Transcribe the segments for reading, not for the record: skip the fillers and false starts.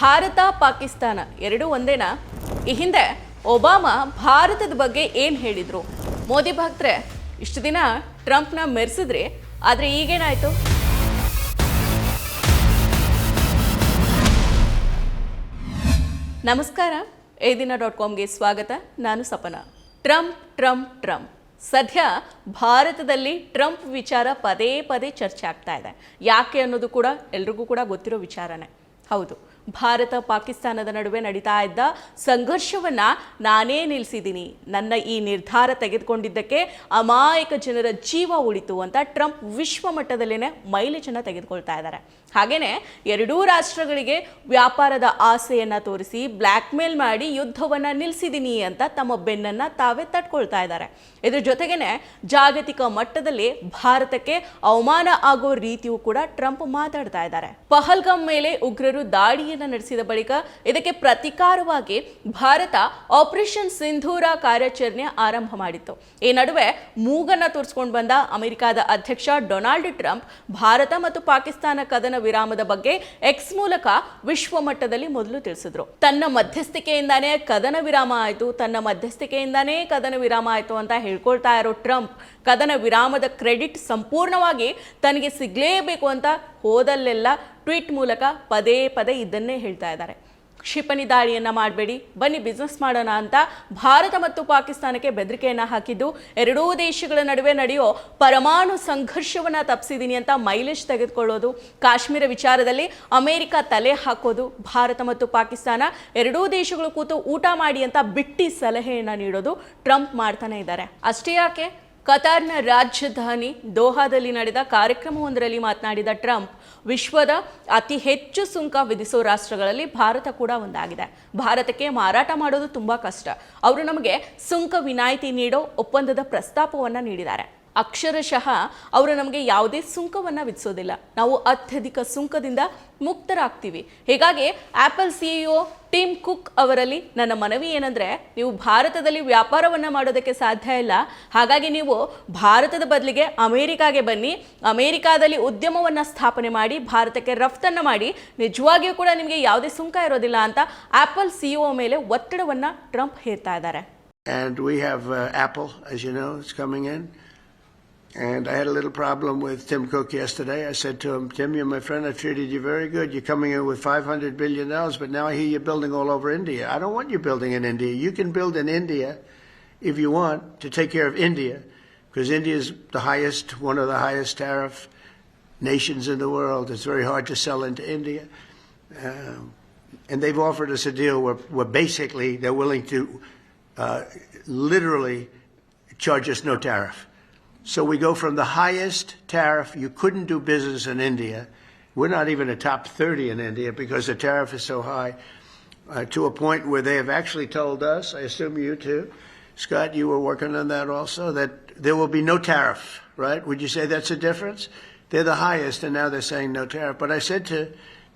ಭಾರತ ಪಾಕಿಸ್ತಾನ ಎರಡೂ ಒಂದೇನಾ? ಈ ಹಿಂದೆ ಒಬಾಮಾ ಭಾರತದ ಬಗ್ಗೆ ಏನು ಹೇಳಿದ್ರು? ಮೋದಿ ಭಕ್ತರೆ ಇಷ್ಟು ದಿನ ಟ್ರಂಪ್ನ ಮೆರೆಸಿದ್ರಿ, ಆದರೆ ಈಗೇನಾಯಿತು? ನಮಸ್ಕಾರ, ಎದಿನ.comಗೆ ಸ್ವಾಗತ. ನಾನು ಸಪನ. ಟ್ರಂಪ್ ಸದ್ಯ ಭಾರತದಲ್ಲಿ ಟ್ರಂಪ್ ವಿಚಾರ ಪದೇ ಪದೇ ಚರ್ಚೆ ಆಗ್ತಾ ಇದೆ. ಯಾಕೆ ಅನ್ನೋದು ಕೂಡ ಎಲ್ರಿಗೂ ಕೂಡ ಗೊತ್ತಿರೋ ವಿಚಾರನೇ. ಹೌದು, ಭಾರತ ಪಾಕಿಸ್ತಾನದ ನಡುವೆ ನಡೀತಾ ಇದ್ದ ಸಂಘರ್ಷವನ್ನ ನಾನೇ ನಿಲ್ಲಿಸಿದ್ದೀನಿ, ನನ್ನ ಈ ನಿರ್ಧಾರ ತೆಗೆದುಕೊಂಡಿದ್ದಕ್ಕೆ ಅಮಾಯಕ ಜನರ ಜೀವ ಉಳಿತು ಅಂತ ಟ್ರಂಪ್ ವಿಶ್ವ ಮಟ್ಟದಲ್ಲೇನೆ ಮೈಲೇಜನ್ನು ತೆಗೆದುಕೊಳ್ತಾ ಇದ್ದಾರೆ. ಹಾಗೇನೆ ಎರಡೂ ರಾಷ್ಟ್ರಗಳಿಗೆ ವ್ಯಾಪಾರದ ಆಸೆಯನ್ನ ತೋರಿಸಿ ಬ್ಲ್ಯಾಕ್ ಮೇಲ್ ಮಾಡಿ ಯುದ್ಧವನ್ನ ನಿಲ್ಲಿಸಿದ್ದೀನಿ ಅಂತ ತಮ್ಮ ಬೆನ್ನನ್ನ ತಾವೇ ತಟ್ಕೊಳ್ತಾ ಇದ್ದಾರೆ. ಇದ್ರ ಜೊತೆಗೇನೆ ಜಾಗತಿಕ ಮಟ್ಟದಲ್ಲಿ ಭಾರತಕ್ಕೆ ಅವಮಾನ ಆಗೋ ರೀತಿಯೂ ಕೂಡ ಟ್ರಂಪ್ ಮಾತಾಡ್ತಾ ಇದ್ದಾರೆ. ಪಹಲ್ಗಾಮ್ ಮೇಲೆ ಉಗ್ರರು ದಾಳಿಯನ್ನ ನಡೆಸಿದ ಬಳಿಕ ಇದಕ್ಕೆ ಪ್ರತಿಕಾರವಾಗಿ ಭಾರತ ಆಪರೇಷನ್ ಸಿಂಧೂರ ಕಾರ್ಯಾಚರಣೆ ಆರಂಭ ಮಾಡಿತ್ತು. ಈ ನಡುವೆ ಮೂಗನ್ನ ತೋರಿಸ್ಕೊಂಡು ಬಂದ ಅಮೆರಿಕದ ಅಧ್ಯಕ್ಷ ಡೊನಾಲ್ಡ್ ಟ್ರಂಪ್ ಭಾರತ ಮತ್ತು ಪಾಕಿಸ್ತಾನ ಕದನ ವಿರಾಮದ ಬಗ್ಗೆ ಎಕ್ಸ್ ಮೂಲಕ ವಿಶ್ವ ಮಟ್ಟದಲ್ಲಿ ಮೊದಲು ತಿಳಿಸಿದ್ರು. ತನ್ನ ಮಧ್ಯಸ್ಥಿಕೆಯಿಂದಾನೇ ಕದನ ವಿರಾಮ ಆಯ್ತು ಅಂತ ಹೇಳ್ಕೊಳ್ತಾ ಇರೋ ಟ್ರಂಪ್ ಕದನ ವಿರಾಮದ ಕ್ರೆಡಿಟ್ ಸಂಪೂರ್ಣವಾಗಿ ತನಗೆ ಸಿಗಲೇಬೇಕು ಅಂತ ಹೋದಲ್ಲೆಲ್ಲ ಟ್ವೀಟ್ ಮೂಲಕ ಪದೇ ಪದೇ ಇದನ್ನೇ ಹೇಳ್ತಾ ಇದ್ದಾರೆ. ಕ್ಷಿಪಣಿ ದಾಳಿಯನ್ನ ಮಾಡಬೇಡಿ, ಬನ್ನಿ ಬಿಸ್ನೆಸ್ ಮಾಡೋಣ ಅಂತ ಭಾರತ ಮತ್ತು ಪಾಕಿಸ್ತಾನಕ್ಕೆ ಬೆದರಿಕೆಯನ್ನ ಹಾಕಿದ್ದು, ಎರಡೂ ದೇಶಗಳ ನಡುವೆ ನಡೆಯೋ ಪರಮಾಣು ಸಂಘರ್ಷವನ್ನ ತಪ್ಪಿಸಿದ್ದೀನಿ ಅಂತ ಮೈಲೇಜ್ ತೆಗೆದುಕೊಳ್ಳೋದು, ಕಾಶ್ಮೀರ ವಿಚಾರದಲ್ಲಿ ಅಮೆರಿಕ ತಲೆ ಹಾಕೋದು, ಭಾರತ ಮತ್ತು ಪಾಕಿಸ್ತಾನ ಎರಡೂ ದೇಶಗಳು ಕೂತು ಊಟ ಮಾಡಿ ಅಂತ ಬಿಟ್ಟಿ ಸಲಹೆಯನ್ನ ನೀಡೋದು ಟ್ರಂಪ್ ಮಾಡ್ತಾನೆ ಇದ್ದಾರೆ. ಅಷ್ಟೇ ಯಾಕೆ, ಕತಾರ್ನ ರಾಜಧಾನಿ ದೋಹಾದಲ್ಲಿ ನಡೆದ ಕಾರ್ಯಕ್ರಮವೊಂದರಲ್ಲಿ ಮಾತನಾಡಿದ ಟ್ರಂಪ್, ವಿಶ್ವದ ಅತಿ ಹೆಚ್ಚು ಸುಂಕ ವಿಧಿಸೋ ರಾಷ್ಟ್ರಗಳಲ್ಲಿ ಭಾರತ ಕೂಡ ಒಂದಾಗಿದೆ. ಭಾರತಕ್ಕೆ ಮಾರಾಟ ಮಾಡೋದು ತುಂಬಾ ಕಷ್ಟ. ಅವರು ನಮಗೆ ಸುಂಕ ವಿನಾಯಿತಿ ನೀಡೋ ಒಪ್ಪಂದದ ಪ್ರಸ್ತಾಪವನ್ನ ನೀಡಿದ್ದಾರೆ. ಅಕ್ಷರಶಃ ಅವರು ನಮಗೆ ಯಾವುದೇ ಸುಂಕವನ್ನ ವಿಧಿಸೋದಿಲ್ಲ. ನಾವು ಅತ್ಯಧಿಕ ಸುಂಕದಿಂದ ಮುಕ್ತರಾಗ್ತೀವಿ. ಹೀಗಾಗಿ ಆಪಲ್ ಸಿಇಒ ಟಿಮ್ ಕುಕ್ ಅವರಲ್ಲಿ ನನ್ನ ಮನವಿ ಏನಂದ್ರೆ, ನೀವು ಭಾರತದಲ್ಲಿ ವ್ಯಾಪಾರವನ್ನ ಮಾಡೋದಕ್ಕೆ ಸಾಧ್ಯ ಇಲ್ಲ, ಹಾಗಾಗಿ ನೀವು ಭಾರತದ ಬದಲಿಗೆ ಅಮೆರಿಕಾಗೆ ಬನ್ನಿ, ಅಮೆರಿಕಾದಲ್ಲಿ ಉದ್ಯಮವನ್ನ ಸ್ಥಾಪನೆ ಮಾಡಿ ಭಾರತಕ್ಕೆ ರಫ್ತನ್ನ ಮಾಡಿ, ನಿಜವಾಗಿಯೂ ಕೂಡ ನಿಮಗೆ ಯಾವುದೇ ಸುಂಕ ಇರೋದಿಲ್ಲ ಅಂತ ಆಪಲ್ ಸಿಇಒ ಮೇಲೆ ಒತ್ತಡವನ್ನ ಟ್ರಂಪ್ ಹೇರ್ತಾ ಇದ್ದಾರೆ. And we have Apple, as you know, it's coming in. And I had a little problem with Tim Cook yesterday. I said to him, Tim, you're my friend. I treated you very good. You're coming in with $500 billion, but now I hear you're building all over India. I don't want you building in India. You can build in India if you want to take care of India, because India is one of the highest tariff nations in the world. It's very hard to sell into India. And they've offered us a deal where basically they're willing to literally charge us no tariff. So we go from the highest tariff, you couldn't do business in India. We're not even a top 30 in India because the tariff is so high, to a point where they have actually told us, I assume you too, Scott, you were working on that also, that there will be no tariff, right? Would you say that's a difference? They're the highest and now they're saying no tariff. But I said to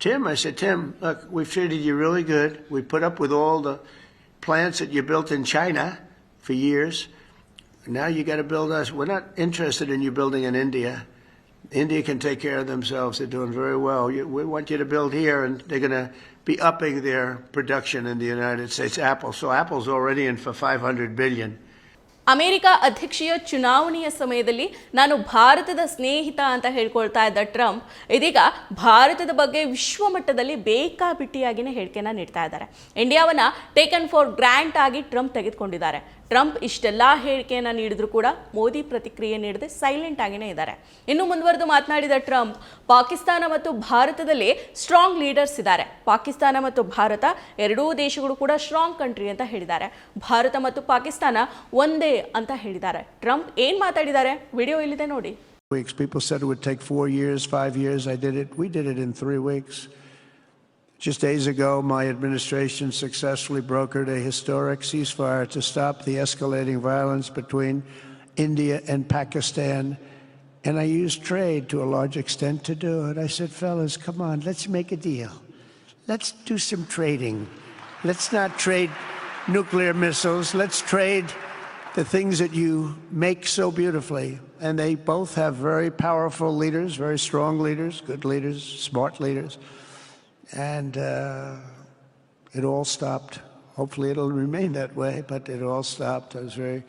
Tim, Tim, look, we've treated you really good. We put up with all the plants that you built in China for years. Now you got to build us. We're not interested in you building in India. India can take care of themselves. They're doing very well. We want you to build here, and they're going to be upping their production in the United States. Apple. So Apple's already in for $500 billion. America ಅಧ್ಯಕ್ಷೀಯ ಚುನಾವಣೆಯ ಸಮಯದಲ್ಲಿ ನಾನು ಭಾರತದ ಸ್ನೇಹಿತ ಅಂತ ಹೇಳ್ಕೊಳ್ತಾ ಇದ್ದ Trump ಇದೀಗ ಭಾರತದ ಬಗ್ಗೆ ವಿಶ್ವ ಮಟ್ಟದಲ್ಲಿ ಬೇಕಾಬಿಟ್ಟಿಯಾಗಿನೇ ಹೇಳಿಕೆನ ನೀಡ್ತಾ ಇದ್ದಾರೆ. ಇಂಡಿಯಾವನ್ನ ಟೇಕನ್ ಫಾರ್ ಗ್ರಾಂಟ್ ಆಗಿ ಟ್ರಂಪ್ ತೆಗೆದುಕೊಂಡಿದ್ದಾರೆ. ಟ್ರಂಪ್ ಇಷ್ಟೆಲ್ಲ ಹೇಳಿಕೆಯನ್ನು ನೀಡಿದ್ರು ಕೂಡ ಮೋದಿ ಪ್ರತಿಕ್ರಿಯೆ ನೀಡದೆ ಸೈಲೆಂಟ್ ಆಗಿನೇ ಇದ್ದಾರೆ. ಇನ್ನು ಮುಂದುವರೆದು ಮಾತನಾಡಿದ ಟ್ರಂಪ್, ಪಾಕಿಸ್ತಾನ ಮತ್ತು ಭಾರತದಲ್ಲಿ ಸ್ಟ್ರಾಂಗ್ ಲೀಡರ್ಸ್ ಇದ್ದಾರೆ. ಪಾಕಿಸ್ತಾನ ಮತ್ತು ಭಾರತ ಎರಡೂ ದೇಶಗಳು ಕೂಡ ಸ್ಟ್ರಾಂಗ್ ಕಂಟ್ರಿ ಅಂತ ಹೇಳಿದ್ದಾರೆ. ಭಾರತ ಮತ್ತು ಪಾಕಿಸ್ತಾನ ಒಂದೇ ಅಂತ ಹೇಳಿದ್ದಾರೆ. ಟ್ರಂಪ್ ಏನ್ ಮಾತಾಡಿದ್ದಾರೆ ವಿಡಿಯೋ ಇಲ್ಲಿದೆ ನೋಡಿ. People said it would take 4 years, 5 years. We did it in 3 weeks. Just days ago, my administration successfully brokered a historic ceasefire to stop the escalating violence between India and Pakistan. And I used trade to a large extent to do it. I said, fellas, come on, let's make a deal. Let's do some trading. Let's not trade nuclear missiles. Let's trade the things that you make so beautifully. And they both have very powerful leaders, very strong leaders, good leaders, smart leaders. And it all stopped. Hopefully it'll remain that way, but it all stopped. I was very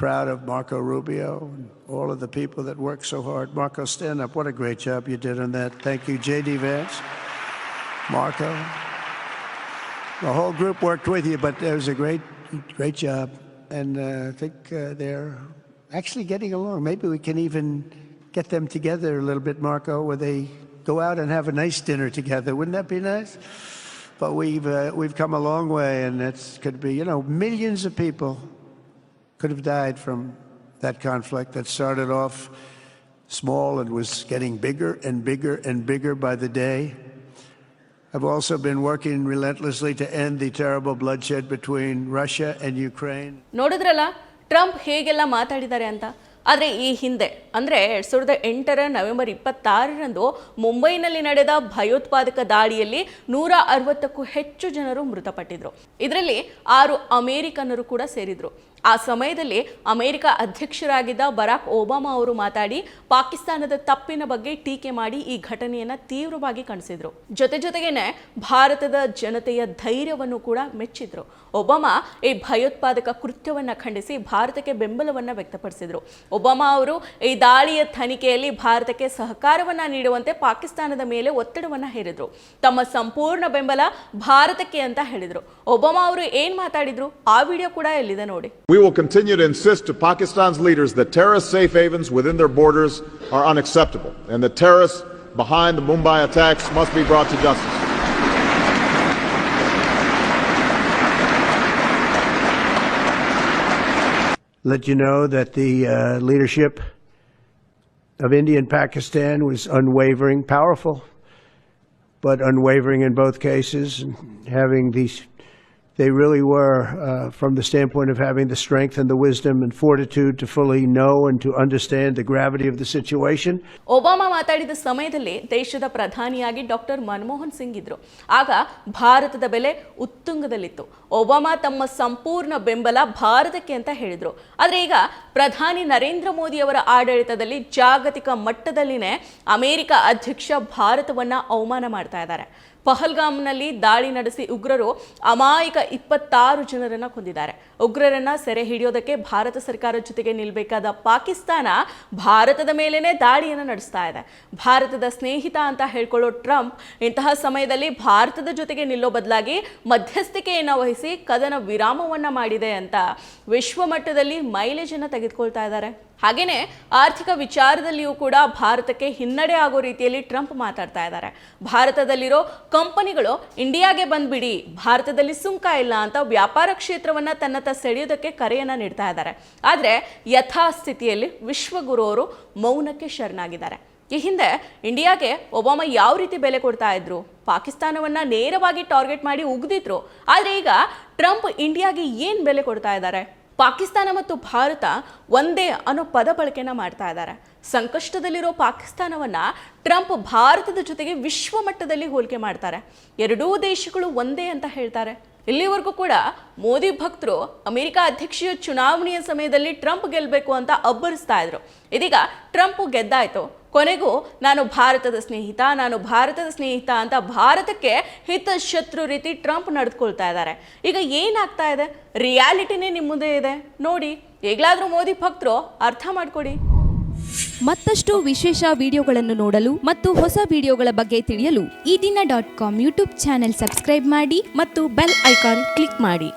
proud of Marco Rubio and all of the people that worked so hard. Marco, stand up. What a great job you did on that. Thank you, J.D. Vance, Marco. The whole group worked with you, but it was a great job. And I think they're actually getting along. Maybe we can even get them together a little bit, Marco, where they go out and have a nice dinner together. Wouldn't that be nice? But we've come a long way, and it could be, millions of people could have died from that conflict that started off small and was getting bigger and bigger and bigger by the day. I've also been working relentlessly to end the terrible bloodshed between Russia and Ukraine. ನೋಡಿದ್ರಲ್ಲ Trump ಹೇಗೆಲ್ಲ ಮಾತಾಡಿದ್ದಾರೆ ಅಂತ. ಆದರೆ ಈ ಹಿಂದೆ ಅಂದರೆ 2008 November 26ರಂದು ಮುಂಬೈನಲ್ಲಿ ನಡೆದ ಭಯೋತ್ಪಾದಕ ದಾಳಿಯಲ್ಲಿ 160ಕ್ಕೂ ಹೆಚ್ಚು ಜನರು ಮೃತಪಟ್ಟಿದ್ರು. ಇದರಲ್ಲಿ 6 ಅಮೆರಿಕನ್ನರು ಕೂಡ ಸೇರಿದ್ರು. ಆ ಸಮಯದಲ್ಲಿ ಅಮೆರಿಕ ಅಧ್ಯಕ್ಷರಾಗಿದ್ದ ಬರಾಕ್ ಒಬಾಮಾ ಅವರು ಮಾತಾಡಿ ಪಾಕಿಸ್ತಾನದ ತಪ್ಪಿನ ಬಗ್ಗೆ ಟೀಕೆ ಮಾಡಿ ಈ ಘಟನೆಯನ್ನ ತೀವ್ರವಾಗಿ ಖಂಡಿಸಿದ್ರು. ಜೊತೆಗೇನೆ ಭಾರತದ ಜನತೆಯ ಧೈರ್ಯವನ್ನು ಕೂಡ ಮೆಚ್ಚಿದ್ರು. ಒಬಾಮಾ ಈ ಭಯೋತ್ಪಾದಕ ಕೃತ್ಯವನ್ನ ಖಂಡಿಸಿ ಭಾರತಕ್ಕೆ ಬೆಂಬಲವನ್ನ ವ್ಯಕ್ತಪಡಿಸಿದ್ರು. ಒಬಾಮಾ ಅವರು ಈ ದಾಳಿಯ ತನಿಖೆಯಲ್ಲಿ ಭಾರತಕ್ಕೆ ಸಹಕಾರವನ್ನ ನೀಡುವಂತೆ ಪಾಕಿಸ್ತಾನದ ಮೇಲೆ ಒತ್ತಡವನ್ನ ಹೇರಿದ್ರು. ತಮ್ಮ ಸಂಪೂರ್ಣ ಬೆಂಬಲ ಭಾರತಕ್ಕೆ ಅಂತ ಹೇಳಿದ್ರು. ಒಬಾಮಾ ಅವರು ಏನ್ ಮಾತಾಡಿದ್ರು ಆ ವಿಡಿಯೋ ಕೂಡ ಎಲ್ಲಿದೆ ನೋಡಿ. We will continue to insist to Pakistan's leaders that terrorist safe havens within their borders are unacceptable and the terrorists behind the Mumbai attacks must be brought to justice. Let you know that the leadership of India and Pakistan was unwavering, powerful, but unwavering in both cases, having these. They really were, from the standpoint of having the strength and the wisdom and fortitude to fully know and to understand the gravity of the situation. Obama ಮಾತಾಡಿದ ಸಮಯದಲ್ಲಿ ದೇಶದ ಪ್ರಧಾನಿಯಾಗಿ doctor Manmohan Singh ಇದ್ರು. ಆಗ ಭಾರತದ ಬೆಲೆ ಉತ್ತುಂಗದಲ್ಲಿತ್ತು. Obama ತಮ್ಮ ಸಂಪೂರ್ಣ ಬೆಂಬಲ ಭಾರತಕ್ಕೆ ಅಂತ ಹೇಳಿದ್ರು. ಆದರೆ ಈಗ ಪ್ರಧಾನಿ ನರೇಂದ್ರ ಮೋದಿ ಅವರ ಆಡಳಿತದಲ್ಲಿ ಜಾಗತಿಕ ಮಟ್ಟದಲ್ಲಿನೇ ಅಮೆರಿಕ ಅಧ್ಯಕ್ಷ ಭಾರತವನ್ನ ಅವಮಾನ ಮಾಡ್ತಾ ಇದ್ದಾರೆ. ಪಹಲ್ಗಾಮ್ನಲ್ಲಿ ದಾಳಿ ನಡೆಸಿ ಉಗ್ರರು ಅಮಾಯಕ 26 ಜನರನ್ನ ಕೊಂದಿದ್ದಾರೆ. ಉಗ್ರರನ್ನ ಸೆರೆ ಹಿಡಿಯೋದಕ್ಕೆ ಭಾರತ ಸರ್ಕಾರದ ಜೊತೆಗೆ ನಿಲ್ಲಬೇಕಾದ ಪಾಕಿಸ್ತಾನ ಭಾರತದ ಮೇಲೇನೆ ದಾಳಿಯನ್ನು ನಡೆಸ್ತಾ ಇದೆ. ಭಾರತದ ಸ್ನೇಹಿತ ಅಂತ ಹೇಳ್ಕೊಳ್ಳೋ ಟ್ರಂಪ್ ಇಂತಹ ಸಮಯದಲ್ಲಿ ಭಾರತದ ಜೊತೆಗೆ ನಿಲ್ಲೋ ಬದಲಾಗಿ ಮಧ್ಯಸ್ಥಿಕೆಯನ್ನು ವಹಿಸಿ ಕದನ ವಿರಾಮವನ್ನ ಮಾಡಿದೆ ಅಂತ ವಿಶ್ವ ಮಟ್ಟದಲ್ಲಿ ಮೈಲೇಜ್ ಅನ್ನು ತೆಗೆದುಕೊಳ್ತಾ ಇದ್ದಾರೆ. ಹಾಗೇನೆ ಆರ್ಥಿಕ ವಿಚಾರದಲ್ಲಿಯೂ ಕೂಡ ಭಾರತಕ್ಕೆ ಹಿನ್ನಡೆ ಆಗೋ ರೀತಿಯಲ್ಲಿ ಟ್ರಂಪ್ ಮಾತಾಡ್ತಾ ಇದ್ದಾರೆ. ಭಾರತದಲ್ಲಿರೋ ಕಂಪನಿಗಳು ಇಂಡಿಯಾಗೆ ಬಂದ್ಬಿಡಿ, ಭಾರತದಲ್ಲಿ ಸುಂಕ ಇಲ್ಲ ಅಂತ ವ್ಯಾಪಾರ ಕ್ಷೇತ್ರವನ್ನ ತನ್ನತ್ತ ಸೆಳೆಯೋದಕ್ಕೆ ಕರೆಯನ್ನ ನೀಡ್ತಾ ಇದ್ದಾರೆ. ಆದರೆ ಯಥಾಸ್ಥಿತಿಯಲ್ಲಿ ವಿಶ್ವಗುರು ಅವರು ಮೌನಕ್ಕೆ ಶರಣಾಗಿದ್ದಾರೆ. ಈ ಹಿಂದೆ ಇಂಡಿಯಾಗೆ ಒಬಾಮಾ ಯಾವ ರೀತಿ ಬೆಲೆ ಕೊಡ್ತಾ ಇದ್ರು, ಪಾಕಿಸ್ತಾನವನ್ನ ನೇರವಾಗಿ ಟಾರ್ಗೆಟ್ ಮಾಡಿ ಉಗಿದಿದ್ರು. ಆದರೆ ಈಗ ಟ್ರಂಪ್ ಇಂಡಿಯಾಗೆ ಏನು ಬೆಲೆ ಕೊಡ್ತಾ ಇದ್ದಾರೆ? ಪಾಕಿಸ್ತಾನ ಮತ್ತು ಭಾರತ ಒಂದೇ ಅನ್ನೋ ಪದ ಬಳಕೆನ ಮಾಡ್ತಾ ಇದ್ದಾರೆ. ಸಂಕಷ್ಟದಲ್ಲಿರೋ ಪಾಕಿಸ್ತಾನವನ್ನ ಟ್ರಂಪ್ ಭಾರತದ ಜೊತೆಗೆ ವಿಶ್ವ ಮಟ್ಟದಲ್ಲಿ ಹೋಲಿಕೆ ಮಾಡ್ತಾರೆ. ಎರಡೂ ದೇಶಗಳು ಒಂದೇ ಅಂತ ಹೇಳ್ತಾರೆ. ಇಲ್ಲಿವರೆಗೂ ಕೂಡ ಮೋದಿ ಭಕ್ತರು ಅಮೆರಿಕ ಅಧ್ಯಕ್ಷೀಯ ಚುನಾವಣೆಯ ಸಮಯದಲ್ಲಿ ಟ್ರಂಪ್ ಗೆಲ್ಲಬೇಕು ಅಂತ ಅಬ್ಬರಿಸ್ತಾ ಇದ್ರು. ಇದೀಗ ಟ್ರಂಪ್ ಗೆದ್ದಾಯ್ತು, ಕೊನೆಗೂ ನಾನು ಭಾರತದ ಸ್ನೇಹಿತ ಅಂತ ಭಾರತಕ್ಕೆ ಹಿತಶತ್ರು ರೀತಿ ಟ್ರಂಪ್ ನಡೆದುಕೊಳ್ತಾ ಇದ್ದಾರೆ. ಈಗ ಏನಾಗ್ತಾ ಇದೆ? ರಿಯಾಲಿಟಿನೇ ನಿಮ್ಮ ಮುಂದೆ ಇದೆ ನೋಡಿ. ಈಗಲಾದರೂ ಮೋದಿ ಭಕ್ತರು ಅರ್ಥ ಮಾಡ್ಕೊಡಿ. ಮತ್ತಷ್ಟು ವಿಶೇಷ ವಿಡಿಯೋಗಳನ್ನು ನೋಡಲು ಮತ್ತು ಹೊಸ ವಿಡಿಯೋಗಳ ಬಗ್ಗೆ ತಿಳಿಯಲು EDina.com ಯೂಟ್ಯೂಬ್ ಚಾನೆಲ್ ಸಬ್ಸ್ಕ್ರೈಬ್ ಮಾಡಿ ಮತ್ತು ಬೆಲ್ ಐಕಾನ್ ಕ್ಲಿಕ್ ಮಾಡಿ.